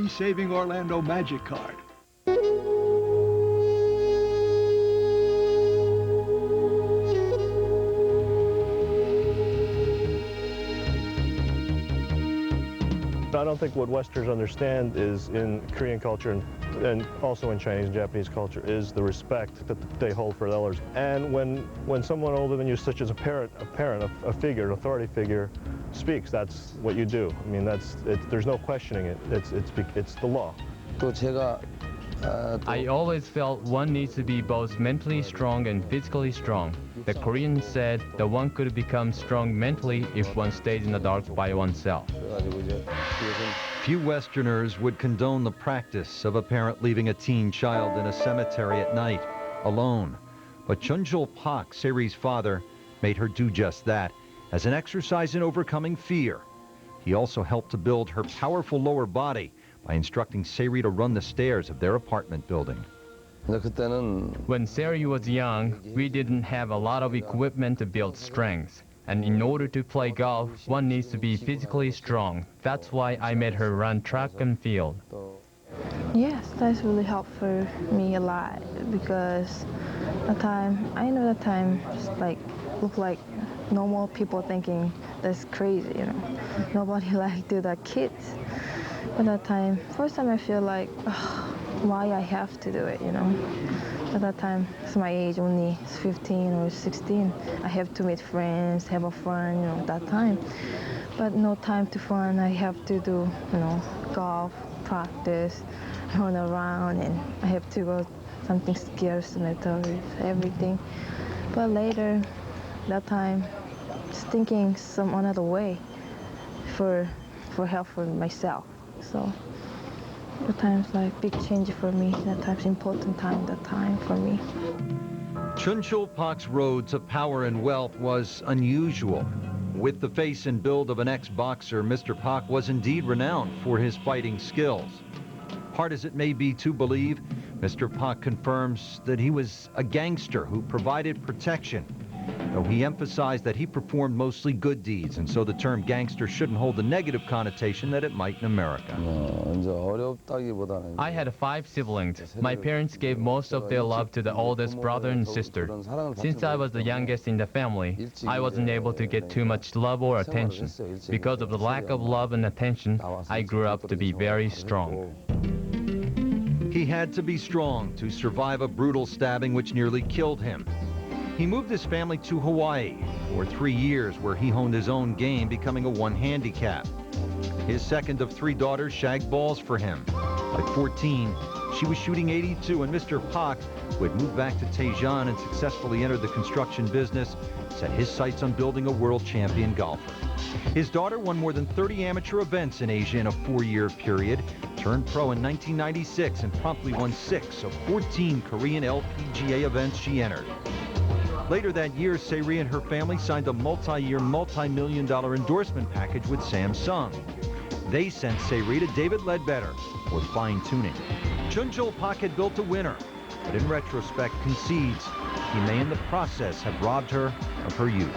Saving Orlando Magic card. I don't think what Westerners understand is in Korean culture and also in Chinese and Japanese culture is the respect that they hold for elders. And when someone older than you, such as a parent, a figure, an authority figure, speaks, that's what you do. I mean, there's no questioning it. It's the law. I always felt one needs to be both mentally strong and physically strong. The Koreans said that one could become strong mentally if one stays in the dark by oneself. Few Westerners would condone the practice of a parent leaving a teen child in a cemetery at night, alone. But Chunjul Pak, Seri's father, made her do just that as an exercise in overcoming fear. He also helped to build her powerful lower body by instructing Seri to run the stairs of their apartment building. When Seri was young, we didn't have a lot of equipment to build strength. And in order to play golf, one needs to be physically strong. That's why I made her run track and field. Yes, that's really helped for me a lot because I know the time look like normal people thinking that's crazy, you know. Nobody like do that kids. But that time, first time I feel like, why I have to do it, you know. At that time, it's my age, only 15 or 16. I have to meet friends, have a fun, you know, that time. But no time to fun. I have to do, you know, golf, practice, run around, and I have to go something scared, cemeteries, everything. But later, that time, just thinking some another way for help for myself. So the time's like big change for me. That time's important time, that time for me. Chunjul Pak's road to power and wealth was unusual. With the face and build of an ex-boxer, Mr. Pak was indeed renowned for his fighting skills. Hard as it may be to believe, Mr. Pak confirms that he was a gangster who provided protection, though he emphasized that he performed mostly good deeds, and so the term gangster shouldn't hold the negative connotation that it might in America. I had 5 siblings. My parents gave most of their love to the oldest brother and sister. Since I was the youngest in the family, I wasn't able to get too much love or attention. Because of the lack of love and attention, I grew up to be very strong. He had to be strong to survive a brutal stabbing which nearly killed him. He moved his family to Hawaii for 3 years, where he honed his own game, becoming a 1 handicap. His second of 3 daughters shagged balls for him. By 14, she was shooting 82, and Mr. Pak, who had moved back to Daejeon and successfully entered the construction business, set his sights on building a world champion golfer. His daughter won more than 30 amateur events in Asia in a 4-year period, turned pro in 1996, and promptly won 6 of 14 Korean LPGA events she entered. Later that year, Seri and her family signed a multi-year, multi-million-dollar endorsement package with Samsung. They sent Seri to David Ledbetter for fine-tuning. Chunjul Pak had built a winner, but in retrospect concedes he may in the process have robbed her of her youth.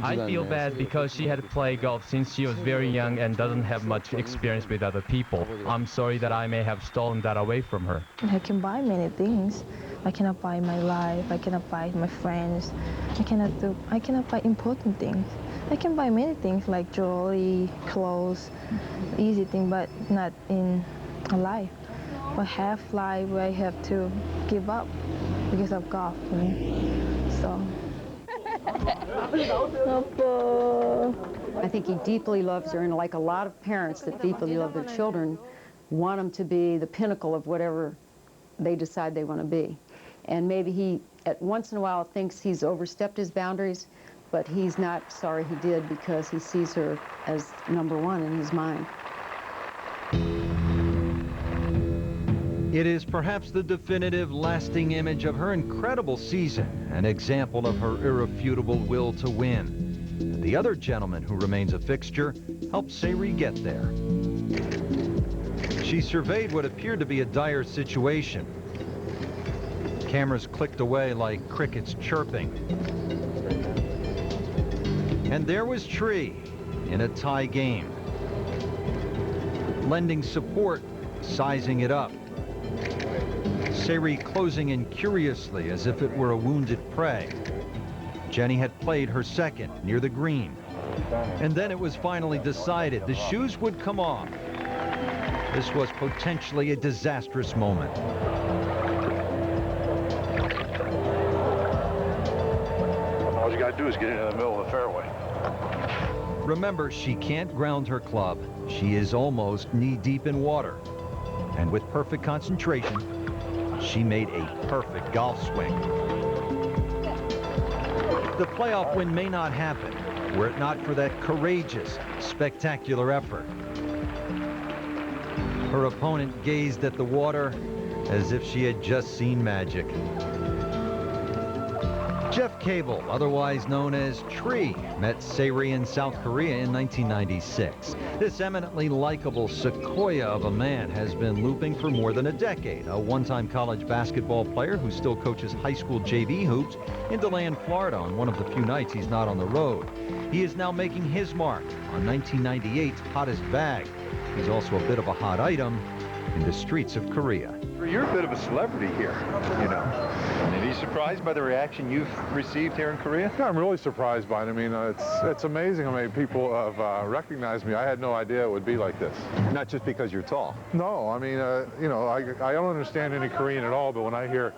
I feel bad because she had played golf since she was very young and doesn't have much experience with other people. I'm sorry that I may have stolen that away from her. I can buy many things. I cannot buy my life. I cannot buy my friends. I cannot buy important things. I can buy many things like jewelry, clothes, easy thing, but not in a life. But half life I have to give up because of golf, you know? So. I think he deeply loves her, and like a lot of parents that deeply love their children, want them to be the pinnacle of whatever they decide they want to be. And maybe he, at once in a while, thinks he's overstepped his boundaries, but he's not sorry he did because he sees her as #1 in his mind. It is perhaps the definitive, lasting image of her incredible season, an example of her irrefutable will to win. And the other gentleman who remains a fixture helped Seri get there. She surveyed what appeared to be a dire situation. Cameras clicked away like crickets chirping. And there was Tree in a tie game. lending support, sizing it up. Ri closing in curiously as if it were a wounded prey. Jenny had played her second near the green. And then it was finally decided the shoes would come off. This was potentially a disastrous moment. All you got to do is get into the middle of the fairway. Remember, she can't ground her club. She is almost knee-deep in water. And with perfect concentration, she made a perfect golf swing. The playoff win may not happen were it not for that courageous, spectacular effort. Her opponent gazed at the water as if she had just seen magic. Jeff Cable, otherwise known as Tree, met Ri in South Korea in 1996. This eminently likable sequoia of a man has been looping for more than a decade, a one-time college basketball player who still coaches high school JV hoops in DeLand, Florida on one of the few nights he's not on the road. He is now making his mark on 1998's hottest bag. He's also a bit of a hot item in the streets of Korea. You're a bit of a celebrity here, you know. And are you surprised by the reaction you've received here in Korea? Yeah, I'm really surprised by it. I mean, it's amazing how many people have recognized me. I had no idea it would be like this. Not just because you're tall. No, I mean, you know, I don't understand any Korean at all, but when I hear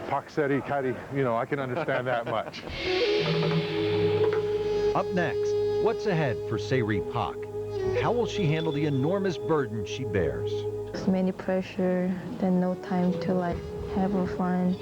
Pak Seri Kari, you know, I can understand that much. Up next, what's ahead for Ri Pak? How will she handle the enormous burden she bears? There's many pressure, then no time to like have a fun.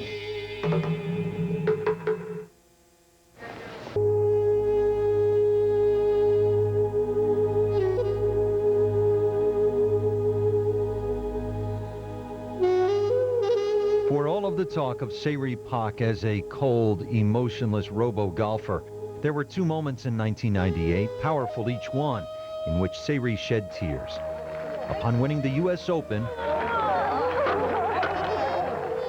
For all of the talk of Ri Pak as a cold, emotionless robo-golfer, there were two moments in 1998, powerful each one, in which Ri shed tears. Upon winning the U.S. Open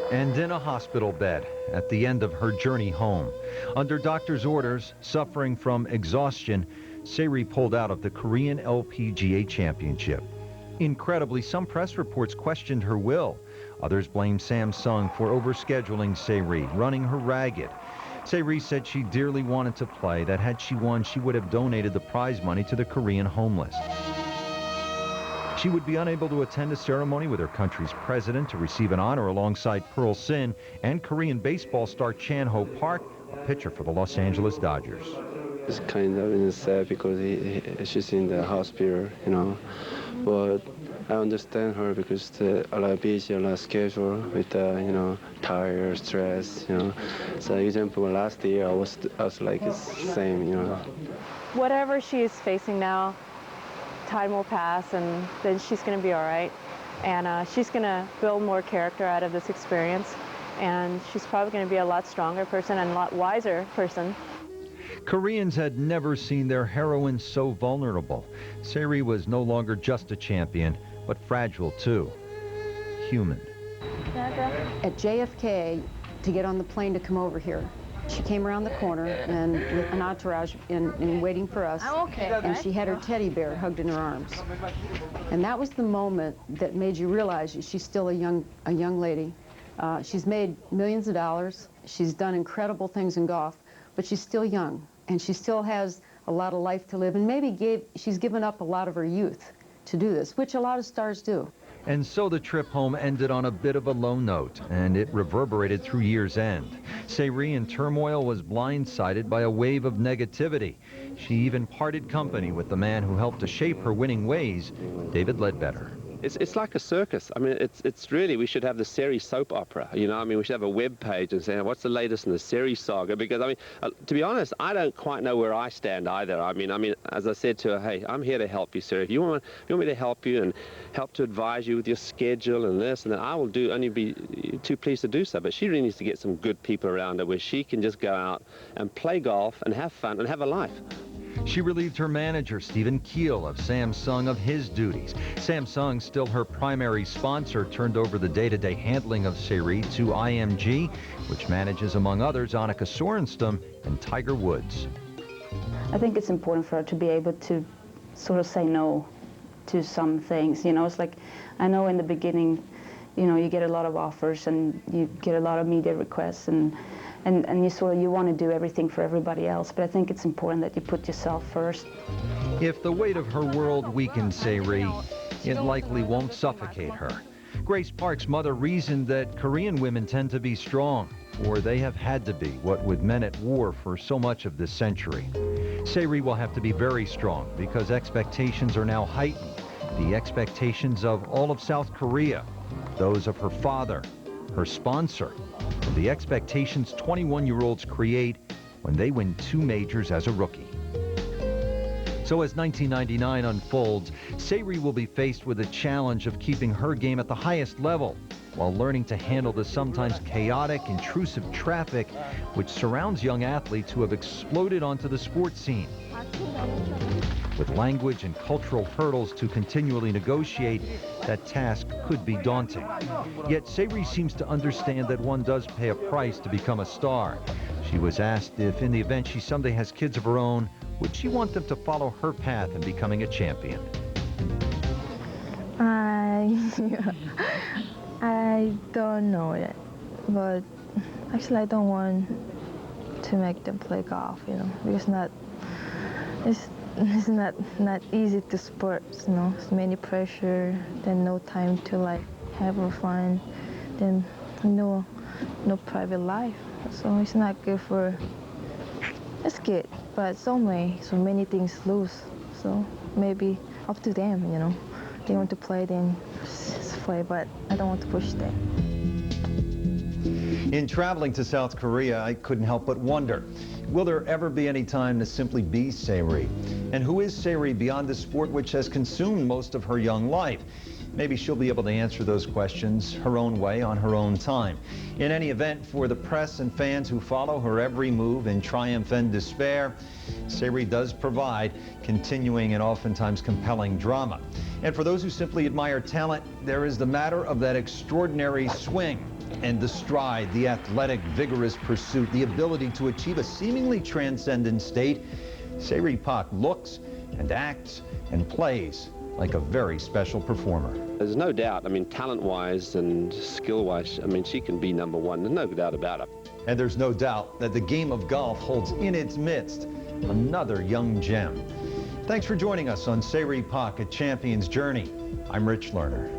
and in a hospital bed at the end of her journey home. Under doctor's orders, suffering from exhaustion, Ri pulled out of the Korean LPGA Championship. Incredibly, some press reports questioned her will. Others blamed Samsung for overscheduling Ri, running her ragged. Ri said she dearly wanted to play, that had she won, she would have donated the prize money to the Korean homeless. She would be unable to attend a ceremony with her country's president to receive an honor alongside Pearl Sin and Korean baseball star Chan Ho Park, a pitcher for the Los Angeles Dodgers. It's kind of sad because she's in the hospital, you know, but I understand her because a lot busy, a lot schedule with, you know, tired, stress, you know. So example, last year I was like it's same, you know. Whatever she is facing now, time will pass and then she's going to be all right. And she's going to build more character out of this experience. And she's probably going to be a lot stronger person and a lot wiser person. Koreans had never seen their heroine so vulnerable. Ri was no longer just a champion, but fragile too. Human. At JFK, to get on the plane to come over here, she came around the corner and with an entourage and waiting for us. I'm okay. And she had her teddy bear hugged in her arms. And that was the moment that made you realize she's still a young lady. She's made millions of dollars. She's done incredible things in golf, but she's still young. And she still has a lot of life to live. And maybe she's given up a lot of her youth to do this, which a lot of stars do. And so the trip home ended on a bit of a low note, and it reverberated through year's end. Ri, in turmoil, was blindsided by a wave of negativity. She even parted company with the man who helped to shape her winning ways, David Ledbetter. It's like a circus. I mean, it's really, we should have the Ri soap opera, you know. I mean, we should have a web page and say, what's the latest in the Ri saga? Because, I mean, to be honest, I don't quite know where I stand either. I mean, as I said to her, hey, I'm here to help you, sir. If you want me to help you and help to advise you with your schedule and this and that, I will only be too pleased to do so. But she really needs to get some good people around her where she can just go out and play golf and have fun and have a life. She relieved her manager, Stephen Keel, of Samsung of his duties. Samsung, still her primary sponsor, turned over the day-to-day handling of Ri to IMG, which manages, among others, Annika Sorenstam and Tiger Woods. I think it's important for her to be able to sort of say no to some things. You know, it's like, I know in the beginning, you know, you get a lot of offers and you get a lot of media requests, and you want to do everything for everybody else, but I think it's important that you put yourself first. If the weight of her world weakens, say Ri, it likely won't suffocate her. Grace Park's mother reasoned that Korean women tend to be strong, or they have had to be what with men at war for so much of this century. Ri will have to be very strong because expectations are now heightened. The expectations of all of South Korea, those of her father, her sponsor, and the expectations 21-year-olds create when they win 2 majors as a rookie. So as 1999 unfolds, Ri will be faced with the challenge of keeping her game at the highest level while learning to handle the sometimes chaotic, intrusive traffic which surrounds young athletes who have exploded onto the sports scene. With language and cultural hurdles to continually negotiate, that task could be daunting. Yet Ri seems to understand that one does pay a price to become a star. She was asked if, in the event she someday has kids of her own, would she want them to follow her path in becoming a champion? I don't know yet, but actually I don't want to make them play golf, you know, because it's not easy to sports, you know. It's many pressure, then no time to like have fun, then no private life, so it's not good for. It's good, but so many things lose. So maybe up to them, you know. They want to play, then just play, but I don't want to push them. In traveling to South Korea, I couldn't help but wonder, will there ever be any time to simply be Ri? And who is Ri beyond the sport which has consumed most of her young life? Maybe she'll be able to answer those questions her own way on her own time. In any event, for the press and fans who follow her every move in triumph and despair, Ri does provide continuing and oftentimes compelling drama. And for those who simply admire talent, there is the matter of that extraordinary swing and the stride, the athletic, vigorous pursuit, the ability to achieve a seemingly transcendent state. Ri Pak looks and acts and plays like a very special performer. There's no doubt, I mean, talent-wise and skill-wise, I mean, she can be #1. There's no doubt about it. And there's no doubt that the game of golf holds in its midst another young gem. Thanks for joining us on Ri Pak, A Champion's Journey. I'm Rich Lerner.